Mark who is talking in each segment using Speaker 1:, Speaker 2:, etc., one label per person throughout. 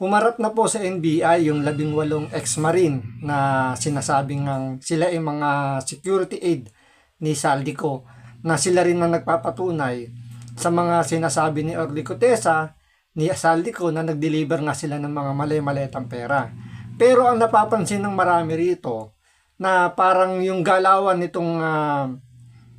Speaker 1: Humarap na po sa NBI yung 18 ex-marine na sinasabing sila ay mga security aid ni Saldico, na sila rin na nagpapatunay sa mga sinasabi ni Orly Gutesa, ni Saldico, na nag-deliver nga sila ng mga mali-maletang pera. Pero ang napapansin ng marami rito, na parang yung galawan nitong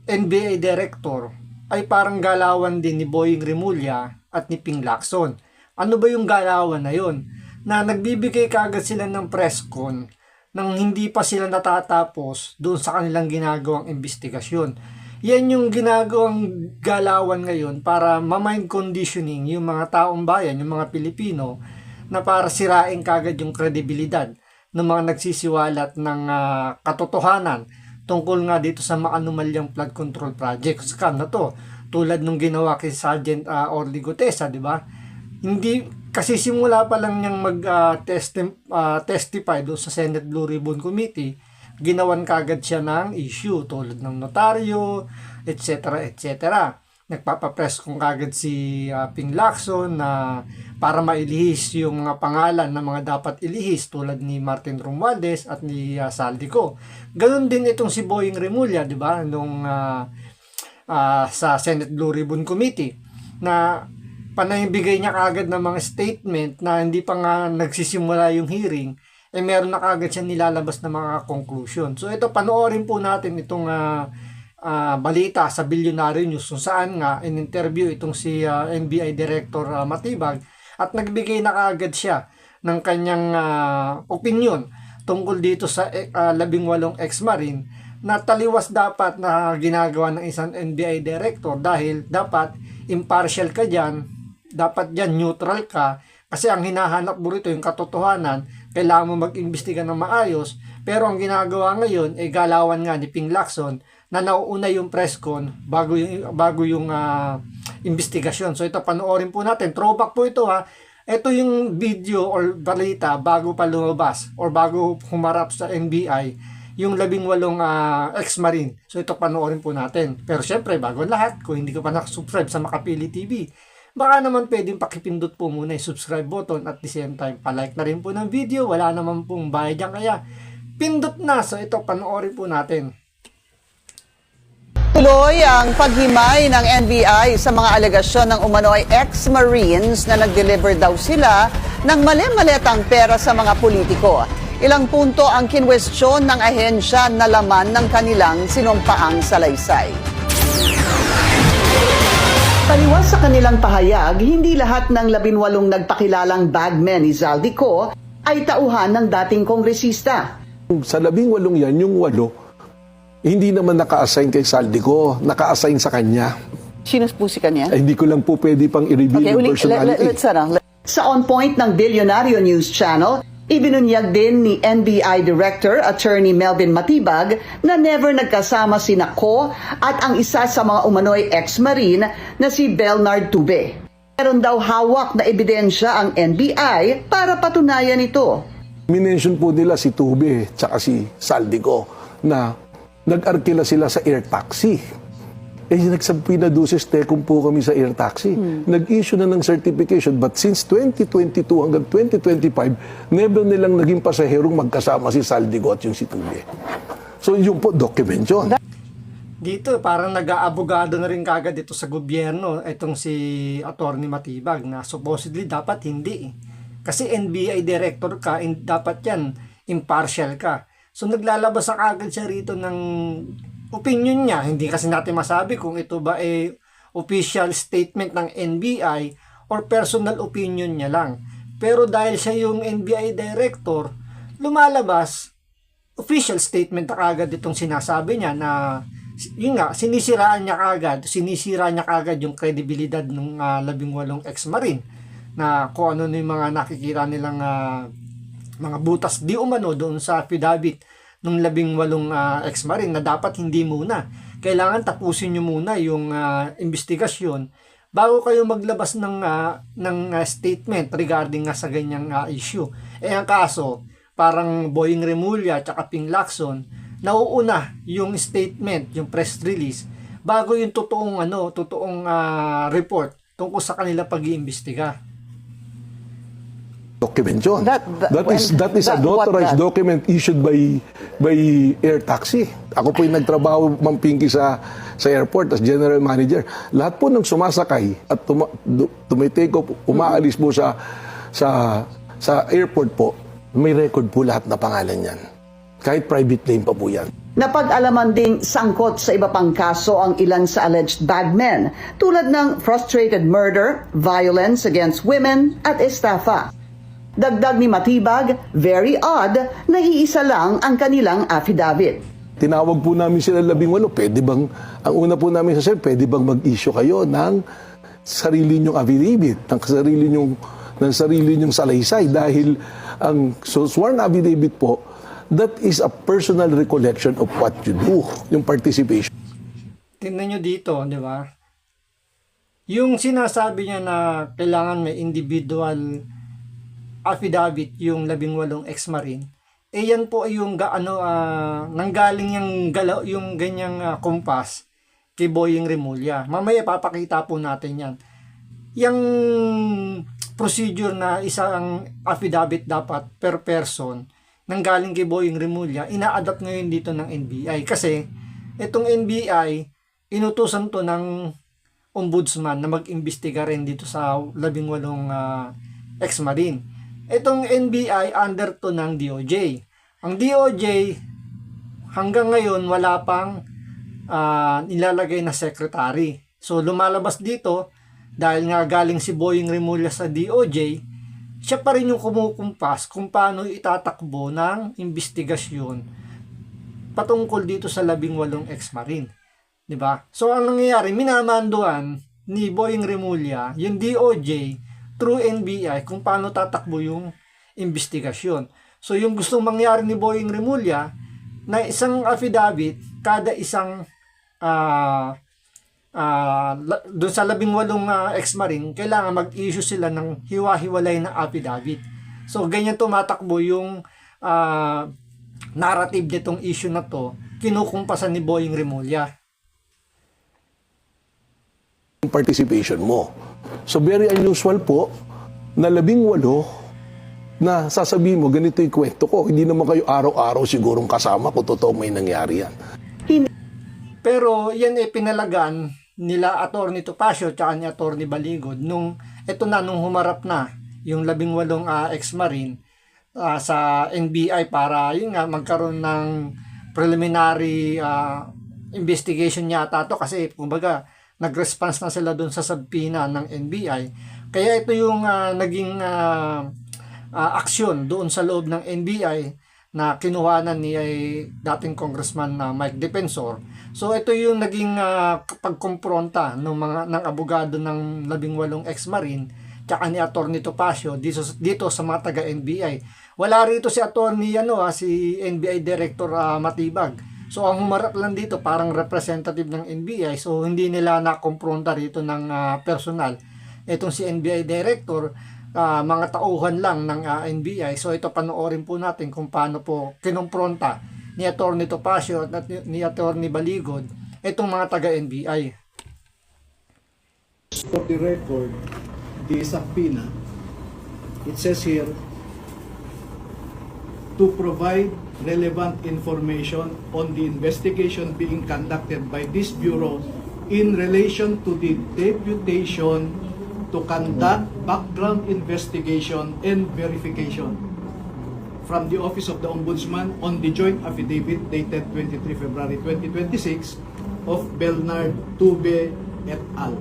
Speaker 1: NBA director ay parang galawan din ni Boying Remulla at ni Ping Lacson. Ano ba yung galawan na yun? Na nagbibigay kagad sila ng press con nang hindi pa sila natatapos doon sa kanilang ginagawang investigasyon. Yan yung ginagawang galawan ngayon para ma-mind conditioning yung mga taong bayan, yung mga Pilipino, na para sirain kagad yung kredibilidad ng mga nagsisiwalat ng katotohanan tungkol nga dito sa maanumalyang flood control project. Scam na to. Tulad nung ginawa kay Sergeant Orly Gutesa, di ba? Hindi, kasi simula pa lang niyang testify doon sa Senate Blue Ribbon Committee, ginawan kagad siya ng issue tulad ng notaryo, etc. etc. Nagpapapress kung kagad si Ping Lacson na para mailihis yung mga pangalan na mga dapat ilihis tulad ni Martin Romualdez at ni Saldico. Ganon din itong si Boying Remulla, di ba? Nung sa Senate Blue Ribbon Committee, na panahibigay niya kagad ng mga statement na hindi pa nga nagsisimula yung hearing, meron na kagad siya nilalabas na mga conclusion. So ito, panoorin po natin itong balita sa Billionaire News, kung saan nga in-interview itong si NBI Director Matibag, at nagbigay na kagad siya ng kanyang opinion tungkol dito sa 18 ex-marine na taliwas dapat na ginagawa ng isang NBI Director, dahil dapat impartial ka dyan, dapat dyan neutral ka, kasi ang hinahanap mo rito yung katotohanan, kailangan mo mag-imbestiga ng maayos. Pero ang ginagawa ngayon ay galawan nga ni Ping Lacson na nauuna yung press con bago yung investigasyon. So ito, panoorin po natin. Throwback po ito ha. Ito yung video or balita bago pa lumabas or bago humarap sa NBI yung 18 ex-marine. So ito, panoorin po natin. Pero syempre, bago lahat, kung hindi ka pa nakasubscribe sa Makapili TV, baka naman pwedeng pakipindot po muna yung subscribe button, at the same time, palike na rin po ng video. Wala naman pong bayad dyan, kaya pindot na. So ito, panoorin po natin.
Speaker 2: Tuloy ang paghimay ng NBI sa mga alegasyon ng umano'y ex-marines na nag-deliver daw sila ng mali-maletang pera sa mga politiko. Ilang punto ang kinwestiyon ng ahensya na laman ng kanilang sinumpaang salaysay. Paliwas sa kanilang pahayag, hindi lahat ng 18 nagpakilalang bagmen ni Saldico ay tauhan ng dating kongresista.
Speaker 3: Sa 18 yan, yung 8, hindi naman naka-assign kay Saldico, naka-assign sa kanya.
Speaker 2: Sino po si kanya?
Speaker 3: Hindi ko lang po pwede pang i-reveal yung personality.
Speaker 2: Sa On Point ng Billionaire News Channel, ibinunyag din ni NBI Director Attorney Melvin Matibag na never nagkasama si Ko at ang isa sa mga umano'y ex-marine na si Belnard Tube. Meron daw hawak na ebidensya ang NBI para patunayan ito.
Speaker 3: Minention po nila si Tube tsaka si Saldico na nag-arkila sila sa air taxi. Nagsampinaduces tekum po kami sa air taxi. Nag-issue na ng certification, but since 2022 hanggang 2025, never nilang naging pasaherong magkasama si Saldico at yung si Tube. So yun po, document yun.
Speaker 1: Dito, parang nag-aabogado na rin kagad dito sa gobyerno itong si Attorney Matibag, na supposedly dapat hindi. Kasi NBI director ka, dapat yan, impartial ka. So naglalabas na kagad siya rito ng opinion niya. Hindi kasi natin masabi kung ito ba ay official statement ng NBI or personal opinion niya lang. Pero dahil siya yung NBI director, lumalabas official statement na kagad itong sinasabi niya, na yun nga, sinisira niya kagad yung kredibilidad ng 18 ex-marine, na kung ano yung mga nakikita nilang mga butas di umano doon sa affidavit ng 18 ex-marine, na dapat hindi muna. Kailangan tapusin nyo muna yung investigasyon bago kayo maglabas ng statement regarding sa ganyang issue. Ang kaso, parang Boying Remulla at Ping Lacson, nauuna yung statement, yung press release, bago yung totoong report tungkol sa kanila pag-iimbestiga.
Speaker 3: document yun.
Speaker 2: That
Speaker 3: is a
Speaker 2: what
Speaker 3: notarized
Speaker 2: that?
Speaker 3: document issued by air taxi. Ako po yung nagtrabaho, Ma'am Pinky, sa airport as general manager. Lahat po ng sumasakay at tumitake off, umaalis po sa airport po, may record po lahat na pangalan yan. Kahit private plane pa po yan.
Speaker 2: Napag-alaman ding sangkot sa iba pang kaso ang ilan sa alleged bagmen tulad ng frustrated murder, violence against women at estafa. Dagdag ni Matibag, very odd na iisa lang ang kanilang affidavit.
Speaker 3: Tinawag po namin sila 18. Pwede bang, ang una po namin sa pwede bang mag-issue kayo ng sarili nyong affidavit, ng sarili nyong salaysay dahil ang sworn affidavit po, that is a personal recollection of what you do, yung participation.
Speaker 1: Tingnan nyo dito, di ba? Yung sinasabi niya na kailangan may individual affidavit yung 18 ex-marine, yan po ay yung nanggaling yung ganyang kumpas kay Boying Remulla. Mamaya papakita po natin yan. Yung procedure na isang affidavit dapat per person nanggaling kay Boying Remulla, ina-adapt ngayon dito ng NBI. Kasi itong NBI, inutusan to ng ombudsman na mag-imbestiga rin dito sa 18 ex-marine. Itong NBI under to ng DOJ. Ang DOJ hanggang ngayon wala pang nilalagay na secretary. So lumalabas dito dahil nga galing si Boying Remulla sa DOJ, siya pa rin yung kumukumpas kung paano itatakbo ng investigasyon patungkol dito sa 18 ex-marine. Diba? So ang nangyayari, minamanduan ni Boying Remulla yung DOJ through NBI kung paano tatakbo yung investigasyon. So yung gustong mangyari ni Boying Remulla na isang affidavit kada isang doon sa 18 ex-marine, kailangan mag-issue sila ng hiwa-hiwalay na affidavit. So ganyan tumatakbo yung narrative nitong issue na to, kinukumpasan ni Boying Remulla.
Speaker 3: Participation mo. So very unusual po na 18 na sasabihin mo, ganito yung kwento ko. Hindi naman kayo araw-araw sigurong kasama kung totoo may nangyari yan.
Speaker 1: Pero yan pinalagan nila Atty. Topacio at ni Atty. Baligod nung humarap na yung 18 ex-marine sa NBI para yun nga magkaroon ng preliminary investigation yata to kasi kumbaga nag-response na sila doon sa subpoena ng NBI. Kaya ito yung naging aksyon doon sa loob ng NBI na kinuhanan ni dating congressman na Mike Defensor. So ito yung naging pagkompronta ng abogado ng 18 ex-marine tsaka ni Atty. Topacio dito sa mga taga NBI. Wala rito si si NBI Director Matibag. So ang humarap lang dito parang representative ng NBI. So hindi nila nakompronta rito ng personal. Itong si NBI Director, mga tauhan lang ng NBI. So ito panoorin po natin kung paano po kinompronta ni Atty. Topacio at ni Atty. Baligod itong mga taga-NBI.
Speaker 4: For the record, the subpoena, it says here, to provide relevant information on the investigation being conducted by this Bureau in relation to the deputation to conduct background investigation and verification from the Office of the Ombudsman on the joint affidavit dated 23 February 2026 of Bernard Tube et al.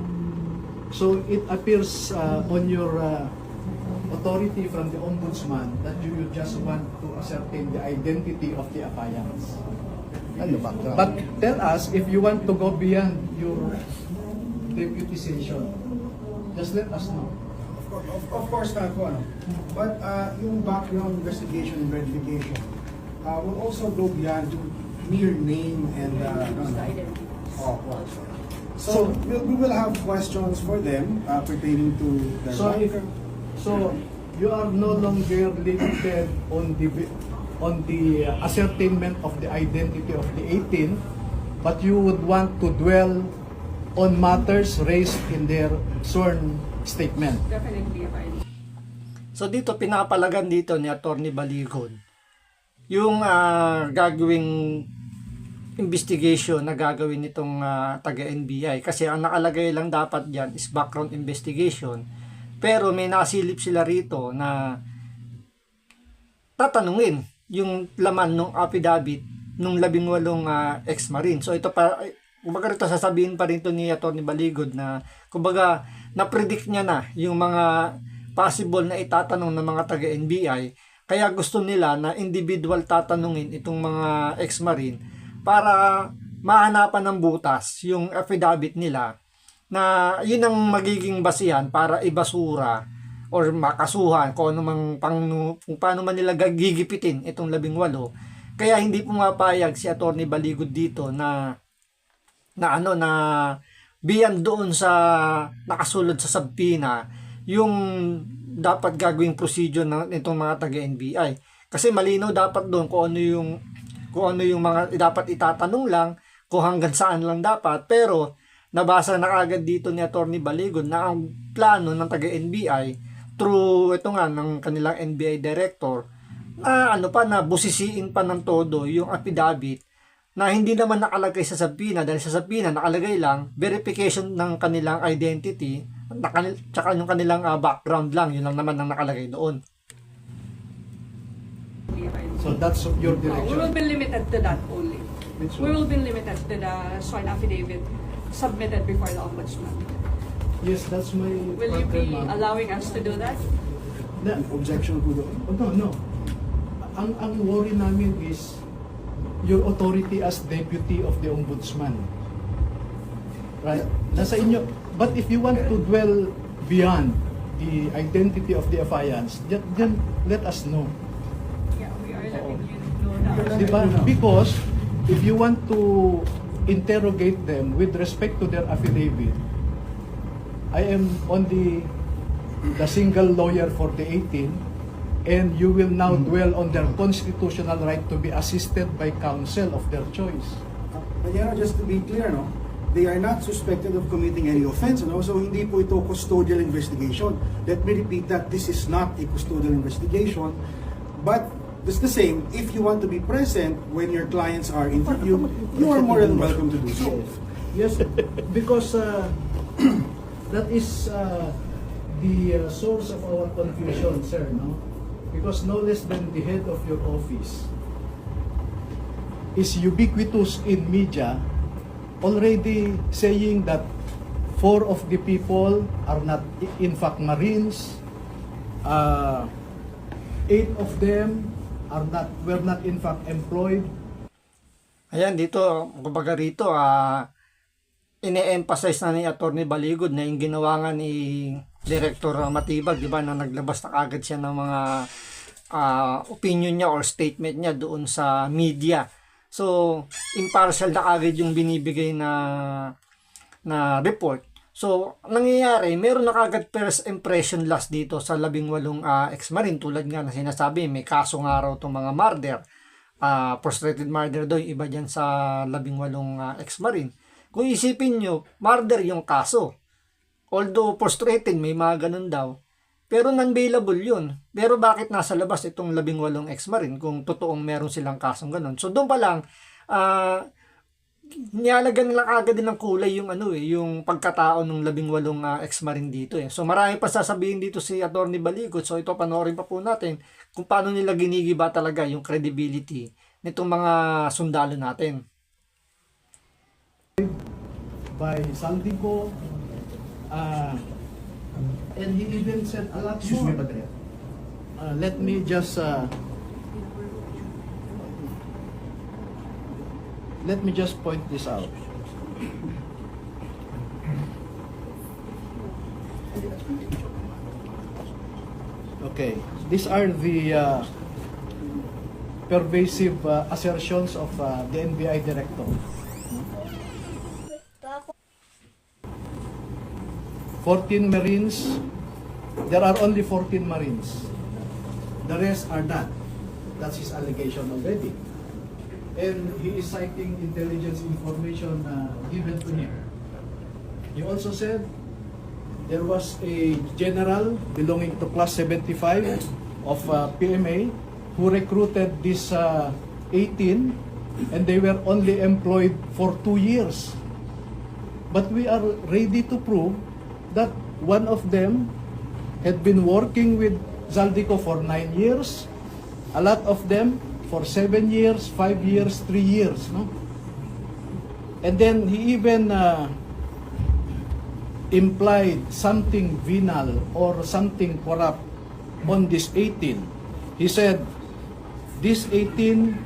Speaker 4: So it appears on your authority from the Ombudsman that you just want to ascertain the identity of the affiants. But tell us if you want to go beyond your deputization. Just let us know.
Speaker 5: Of course not po, ano. But yung background investigation and verification will also go beyond mere name and so we will have questions for them pertaining to their background.
Speaker 4: So you are no longer limited on the ascertainment of the identity of the 18, but you would want to dwell on matters raised in their sworn statement.
Speaker 6: Definitely.
Speaker 1: So dito pinapalagan dito ni Attorney Baligod yung gagawing investigation na gagawin nitong taga-NBI, kasi ang nakalagay lang dapat diyan is background investigation, pero may nasilip sila rito na tatanungin yung laman ng affidavit nung 18 ex-marine. So ito pa, kumbaga rito sasabihin pa rin to ni Attorney Baligod na kumbaga na-predict niya na yung mga possible na itatanong ng mga taga-NBI, kaya gusto nila na individual tatanungin itong mga ex-marine para mahanapan ng butas yung affidavit nila, na yun ang magiging basihan para ibasura or makasuhan kung kung paano man nila gigipitin itong 18. Kaya hindi pumapayag si Attorney Baligod dito na beyond doon sa nakasulod sa subpoena yung dapat gagawing procedure ng itong mga taga-NBI. Kasi malinaw dapat doon kung ano yung mga dapat itatanong lang, kung hanggang saan lang dapat. Pero nabasa na agad dito ni Attorney Baligod na ang plano ng taga-NBI through ito nga ng kanilang NBI director na na busisiin pa ng todo yung affidavit na hindi naman nakalagay sa subpoena, dahil sa subpoena nakalagay lang verification ng kanilang identity tsaka yung kanilang background lang, yun lang naman ang nakalagay doon.
Speaker 4: So that's your
Speaker 6: We
Speaker 4: direction.
Speaker 6: will be limited to that only.
Speaker 4: Which
Speaker 6: We
Speaker 4: one?
Speaker 6: will be limited to the sworn affidavit submitted before the Ombudsman.
Speaker 4: Yes, that's my
Speaker 6: Will you
Speaker 4: partner,
Speaker 6: be
Speaker 4: ma'am.
Speaker 6: allowing us to do that?
Speaker 4: Na-
Speaker 5: Objection po doon.
Speaker 4: Oh, no. Ang worry namin is your authority as deputy of the ombudsman. Right? Nasa inyo. But if you want to dwell beyond the identity of the affiants, then let us know.
Speaker 6: Yeah, we are letting you know now.
Speaker 4: Diba? Because if you want to interrogate them with respect to their affidavit, I am only the single lawyer for the 18, and you will now dwell on their constitutional right to be assisted by counsel of their choice.
Speaker 5: But just to be clear, no, they are not suspected of committing any offense, no? So hindi po ito custodial investigation. Let me repeat that this is not a custodial investigation, but it's the same. If you want to be present when your clients are interviewed, you are more than welcome to do so.
Speaker 4: Yes, because that is the source of our confusion, sir, no? Because no less than the head of your office is ubiquitous in media, already saying that 4 of the people are not in fact Marines, 8 of them were not in fact employed.
Speaker 1: Ayan, dito, kumbaga rito, ine-emphasize na ni Attorney Baligod na yung ginawa nga ni Director Matibag, di ba, na naglabas na agad siya ng mga opinion niya or statement niya doon sa media. So, impartial na agad yung binibigay na report. So, nangyayari, meron na agad first impression last dito sa 18 ex-marine, tulad nga na sinasabi, may kaso nga raw itong mga murder, frustrated murder daw, yung iba dyan sa 18 ex-marine. Kung isipin nyo, murder yung kaso. Although frustrated, may mga ganun daw. Pero non-bailable yun. Pero bakit nasa labas itong 18 ex-marine kung totoong meron silang kasong ganun? So doon pa lang, niyalagan lang agad din ng kulay yung yung pagkatao ng 18 ex-marine dito eh. So marami pa sasabihin dito si Attorney Baligod. So ito panoorin pa po natin kung paano nila ginigiba talaga yung credibility nitong mga sundalo natin.
Speaker 4: By Saldico, and he even said a lot more. Let me just point this out. Okay, these are the pervasive assertions of the NBI director. 14 Marines, there are only 14 Marines. The rest are not. That's his allegation already. And he is citing intelligence information given to him. He also said there was a general belonging to class 75 of PMA who recruited this 18, and they were only employed for 2 years. But we are ready to prove that one of them had been working with Zaldico for 9 years, a lot of them for 7 years, 5 years, 3 years, no? And then he even implied something venal or something corrupt on this 18. He said, these 18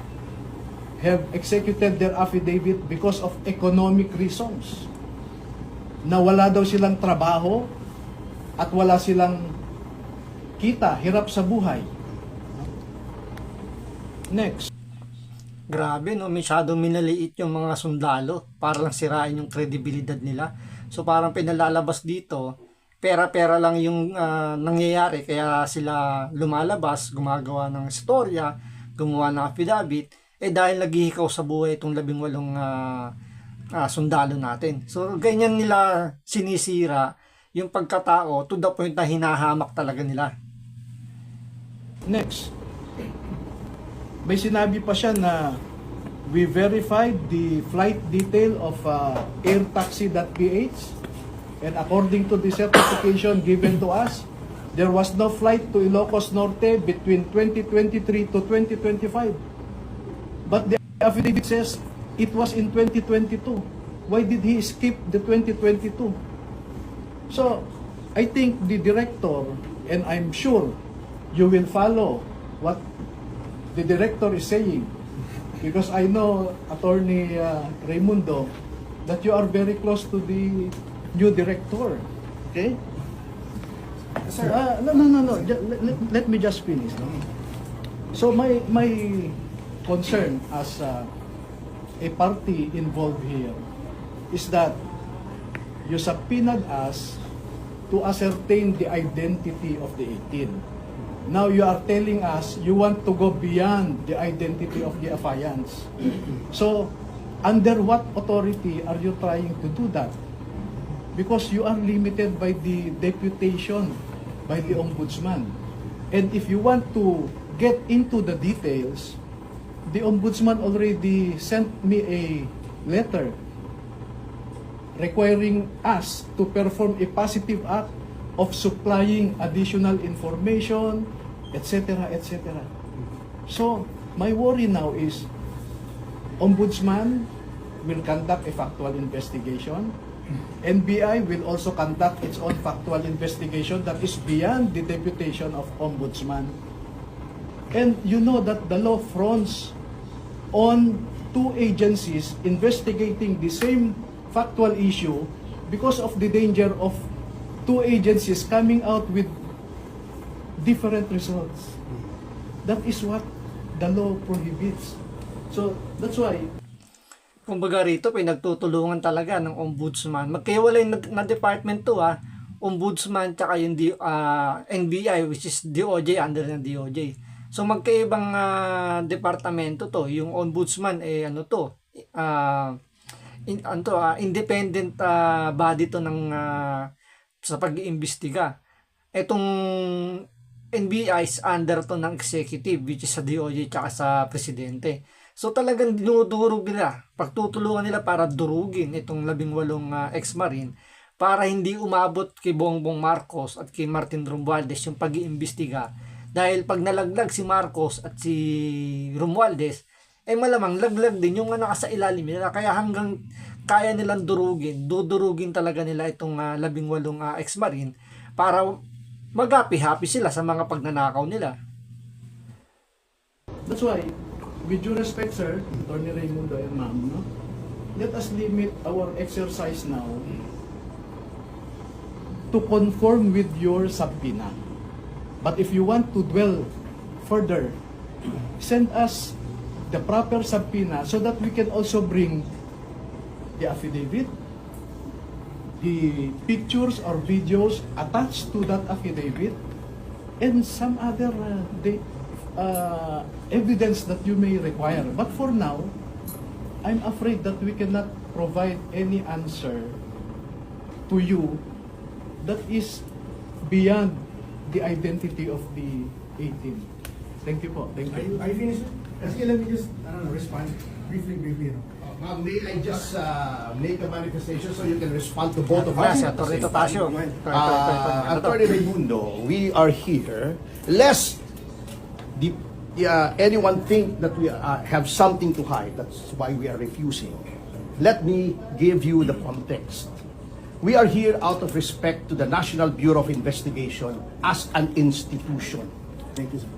Speaker 4: have executed their affidavit because of economic reasons. Na wala daw silang trabaho at wala silang kita, hirap sa buhay. Next.
Speaker 1: Grabe, no? Masyadong minaliit yung mga sundalo para lang sirain yung kredibilidad nila. So parang pinalalabas dito, pera-pera lang yung nangyayari, kaya sila lumalabas, gumagawa ng istorya, gumawa ng affidavit, dahil naghihikaw sa buhay itong 18 sundalo natin. So ganyan nila sinisira yung pagkatao to the point na hinahamak talaga nila.
Speaker 4: Next. May sinabi pa siya na we verified the flight detail of airtaxi.ph, and according to the certification given to us, there was no flight to Ilocos Norte between 2023 to 2025. But the affidavit says it was in 2022. Why did he skip the 2022? So, I think the director, and I'm sure you will follow what the director is saying, because I know Attorney Raimundo that you are very close to the new director. Okay?
Speaker 5: Sir,
Speaker 4: No. Let me just finish. No? So my concern as a party involved here is that you subpoenaed us to ascertain the identity of the 18. Now you are telling us you want to go beyond the identity of the affiants. So, under what authority are you trying to do that? Because you are limited by the deputation by the Ombudsman. And if you want to get into the details, the Ombudsman already sent me a letter requiring us to perform a positive act of supplying additional information, etc., etc. So, my worry now is, Ombudsman will conduct a factual investigation. NBI will also conduct its own factual investigation that is beyond the deputation of Ombudsman. And you know that the law fronts on 2 agencies investigating the same factual issue because of the danger of 2 agencies coming out with different results. That is what the law prohibits. So, that's why
Speaker 1: Kumbaga rito, pinagtutulungan talaga ng ombudsman. Magkahiwalay na department to, ombudsman tsaka yung NBI, which is DOJ, under ng DOJ. So magkaibang departamento to. Yung ombudsman independent body to ng sa pag-iimbestiga. Etong NBI is under to ng executive, which is sa DOJ tsaka sa presidente. So talagang dinudurog nila, pagtutulungan nila para durugin itong 18 ex-marine para hindi umabot kay Bongbong Marcos at kay Martin Romualdez yung pag-iimbestiga. Dahil pag nalaglag si Marcos at si Romualdez, malamang laglag din yung nasa ilalim nila. Kaya hanggang kaya nilang dudurugin talaga nila itong 18 ex-marine para mag-happy sila sa mga pagnanakaw nila.
Speaker 4: that's why, with due respect, sir, Attorney Raimundo and ma'am, no? Let us limit our exercise now to conform with your subpoena. But if you want to dwell further, send us the proper subpoena so that we can also bring the affidavit, the pictures or videos attached to that affidavit, and some other evidence that you may require. But for now, I'm afraid that we cannot provide any answer to you that is beyond the identity of the 18. Thank you po. Thank you.
Speaker 5: Are you finished? Kasi let me just, respond briefly, you know.
Speaker 7: Ma'am, may I just make a manifestation so you can respond to both of us?
Speaker 1: Si Atty. Topacio.
Speaker 7: Attorney Raimundo, we are here lest anyone think that we have something to hide. That's why we are refusing. Let me give you the context. We are here out of respect to the National Bureau of Investigation as an institution.
Speaker 5: Thank you, sir.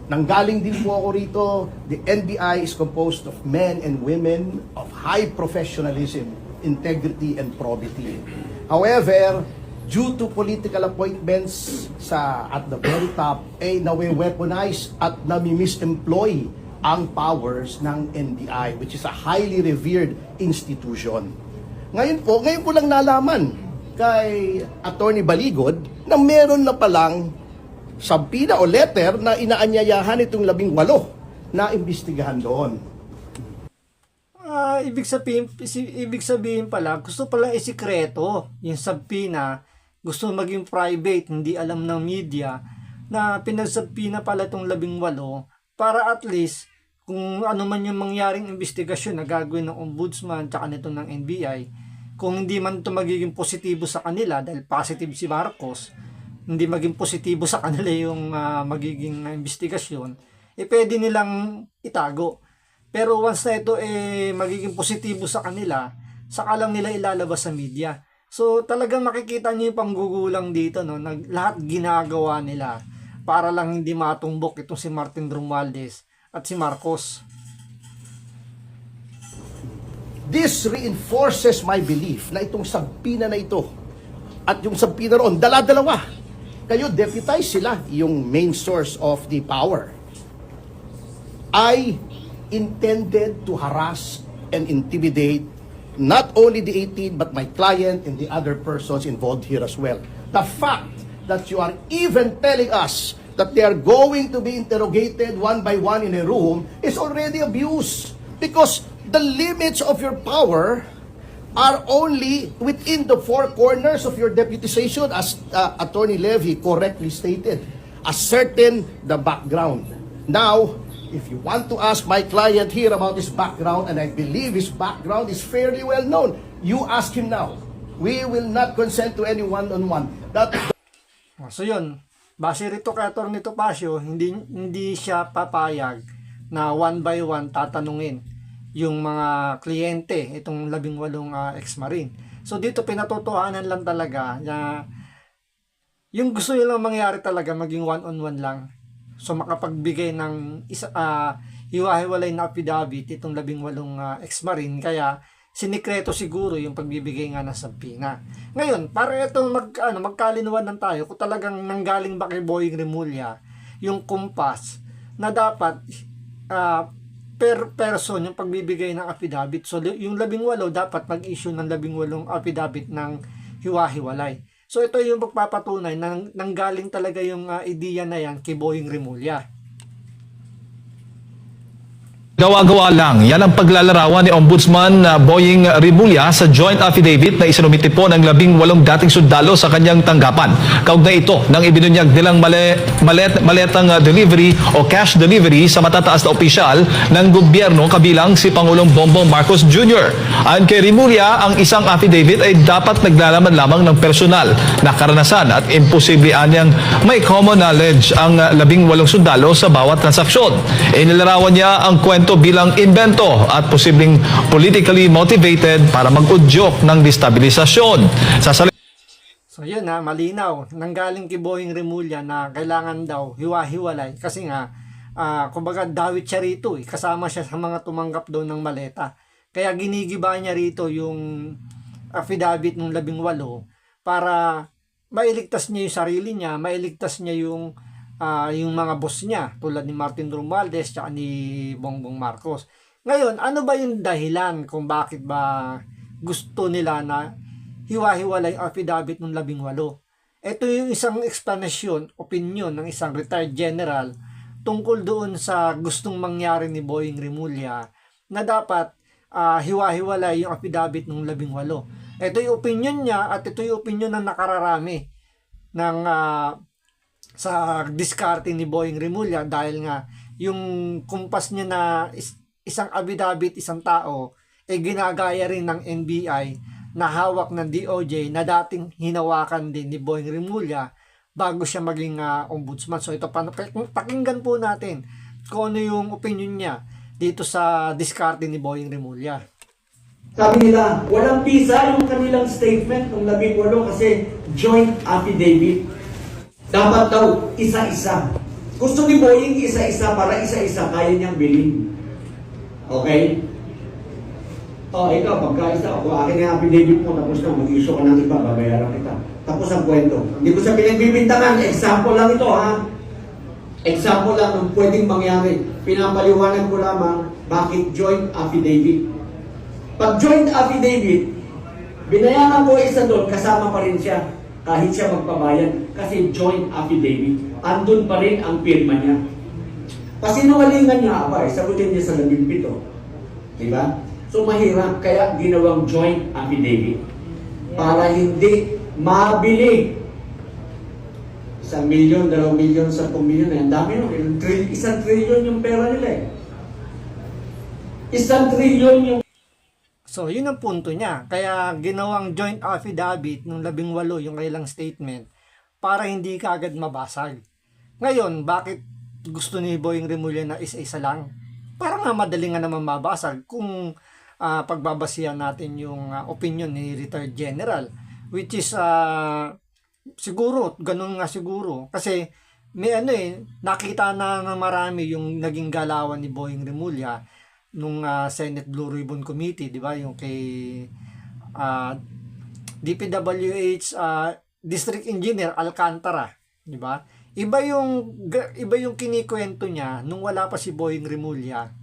Speaker 7: Nanggaling din po ako rito, the NBI is composed of men and women of high professionalism, integrity, and probity. However, due to political appointments at the very top, nawe-weaponize at nami-misemploy ang powers ng NBI, which is a highly revered institution. Ngayon ko lang nalaman kay Attorney Baligod na meron na palang sabina o letter na inaanyayahan itong 18 na imbestigahan doon.
Speaker 1: Ibig sabihin pala, gusto pala isikreto yung sabina, gusto maging private, hindi alam ng media, na pinagsabina pala itong 18 para at least kung ano man yung mangyaring investigasyon na gagawin ng ombudsman tsaka nito ng NBI, kung hindi man ito magiging positibo sa kanila dahil positive si Marcos, hindi maging positibo sa kanila yung magiging investigasyon, pwede nilang itago. Pero once na ito magiging positibo sa kanila, saka lang nila ilalabas sa media. So talagang makikita niyo yung panggugulang dito, no? Lahat ginagawa nila para lang hindi matumbok itong si Martin Romualdez at si Marcos.
Speaker 7: This reinforces my belief na itong sabina na ito at yung sabina roon, dala-dalawa. Kayo, deputize sila, yung main source of the power, ay intended to harass and intimidate not only the 18 but my client and the other persons involved here as well. The fact that you are even telling us that they are going to be interrogated one by one in a room is already abuse, because the limits of your power are only within the four corners of your deputization, as Attorney Levy correctly stated, ascertain the background. Now, if you want to ask my client here about his background, and I believe his background is fairly well known, you ask him now. We will not consent to any one-on-one.
Speaker 1: So yun, base rito kay Atty. Topacio, hindi siya papayag na one by one tatanungin yung mga kliyente, itong 18 ex-marine. So dito pinatotohanan lang talaga na yung gusto nyo lang mangyari talaga, maging one-on-one lang. So makapagbigay ng hiwa-hiwalay na affidavit itong 18 ex-marine, kaya sinikreto siguro yung pagbibigay nga ng sabina. Ngayon, para itong magkalinawan tayo kung talagang nanggaling ba kay Boying Remulla yung kumpas na dapat per person yung pagbibigay ng affidavit. So yung 18 dapat mag-issue ng 18 affidavit ng hiwa-hiwalay. So ito yung magpapatunay na nanggaling talaga yung ideya na yan kay Boying Remulla.
Speaker 8: Gawa-gawa lang. Yan ang paglalarawan ni Ombudsman Boying Remulla sa joint affidavit na isinumiti po ng 18 dating sundalo sa kanyang tanggapan. Kaugnay ito nang ibinunyag nilang maletang delivery o cash delivery sa matataas na opisyal ng gobyerno kabilang si Pangulong Bongbong Marcos Jr. Ayon kay Remulla, ang isang affidavit ay dapat naglalaman lamang ng personal na karanasan at imposible anyang may common knowledge ang 18 sundalo sa bawat transaksyon. Inilarawan niya ang kwento bilang invento at posibleng politically motivated para mag-udyok ng destabilisasyon.
Speaker 1: So yun malinaw. Nanggaling kay Boying Remulla na kailangan daw hiwa-hiwalay kasi nga, kumbaga dawit siya rito kasama siya sa mga tumanggap daw ng maleta. Kaya ginigiba niya rito yung affidavit ng 18 para mailigtas niya yung sarili niya, mailigtas niya yung mga boss niya tulad ni Martin Romualdez at ni Bongbong Marcos. Ngayon, ano ba yung dahilan kung bakit ba gusto nila na hiwa-hiwalay affidavit ng 18? Ito yung isang explanation, opinion ng isang retired general tungkol doon sa gustong mangyari ni Boying Remulla na dapat hiwa-hiwalay yung affidavit ng 18. Ito yung opinion niya at ito yung opinion ng nakararami. ng sa diskarte ni Boying Rimulya dahil nga yung kumpas niya na isang abidabit, isang tao, ginagaya rin ng NBI na hawak ng DOJ na dating hinawakan din ni Boying Rimulya bago siya maging ombudsman. So ito, pakinggan po natin kung ano yung opinion niya dito sa diskarte ni Boying Rimulya.
Speaker 9: Sabi nila, walang pisa yung kanilang statement ng 18 kasi joint affidavit. Dapat daw isa-isa. Gusto ni Boying isa-isa para isa-isa kaya niyang bilhin. Okay? Ikaw, pagka-isa, kung akin yung affidavit mo, tapos na, mag-issue ka ng iba, babayaran kita. Tapos ang kwento. Hindi ko sa pinagbibintangan, example lang ito, ha? Example lang ng pwedeng mangyari. Pinapaliwanag ko lamang bakit joint affidavit. Pag joint affidavit, binayaran mo isa doon, kasama pa rin siya. Kahit siya magpabayad. Kasi joint affidavit. Andun pa rin ang pirma niya. Pasinungalingan niya, sagutin niya sa 17. Diba? So mahirap, kaya ginawang joint affidavit. Para hindi mabili. 1 milyon, 2 milyon, 10 milyon. Ang dami nun. 1 trillion yung pera nila eh. 1 trillion yung...
Speaker 1: So, yun ang punto niya. Kaya ginawang joint affidavit ng 18 yung kailang statement para hindi kaagad mabasag. Ngayon, bakit gusto ni Boying Rimulya na isa-isa lang? Para nga madali nga naman mabasag kung pagbabasihan natin yung opinion ni retired general, which is siguro, ganun nga siguro. Kasi may nakita na marami yung naging galawan ni Boying Rimulya nung Senate Blue Ribbon Committee, di ba? Yung kay DPWH District Engineer Alcantara, di ba? Iba yung kinikwento niya nung wala pa si Boying Rimulya.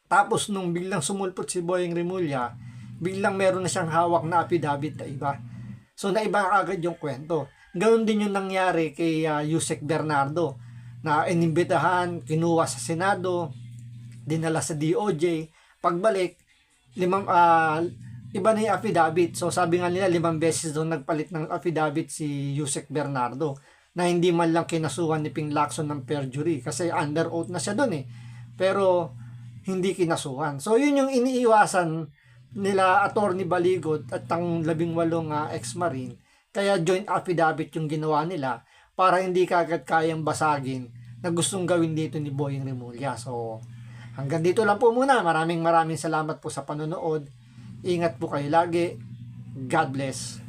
Speaker 1: Tapos nung biglang sumulpot si Boying Rimulya, biglang meron na siyang hawak na affidavit na iba. So naiba agad yung kwento. Ganoon din yung nangyari kay Yusek Bernardo na inimbitahan, kinuha sa Senado, dinala sa DOJ, pagbalik, iba na yung affidavit. So sabi nga nila, 5 beses doon nagpalit ng affidavit si Yusek Bernardo na hindi man lang kinasuhan ni Ping Lacson ng perjury kasi under oath na siya doon eh. Pero hindi kinasuhan. So yun yung iniiwasan nila Attorney Baligot at ang 18 ex-marine. Kaya joint affidavit yung ginawa nila para hindi kagad kayang basagin na gustong gawin dito ni Boying Rimulya. So hanggang dito lang po muna. Maraming salamat po sa panonood. Ingat po kayo lagi. God bless.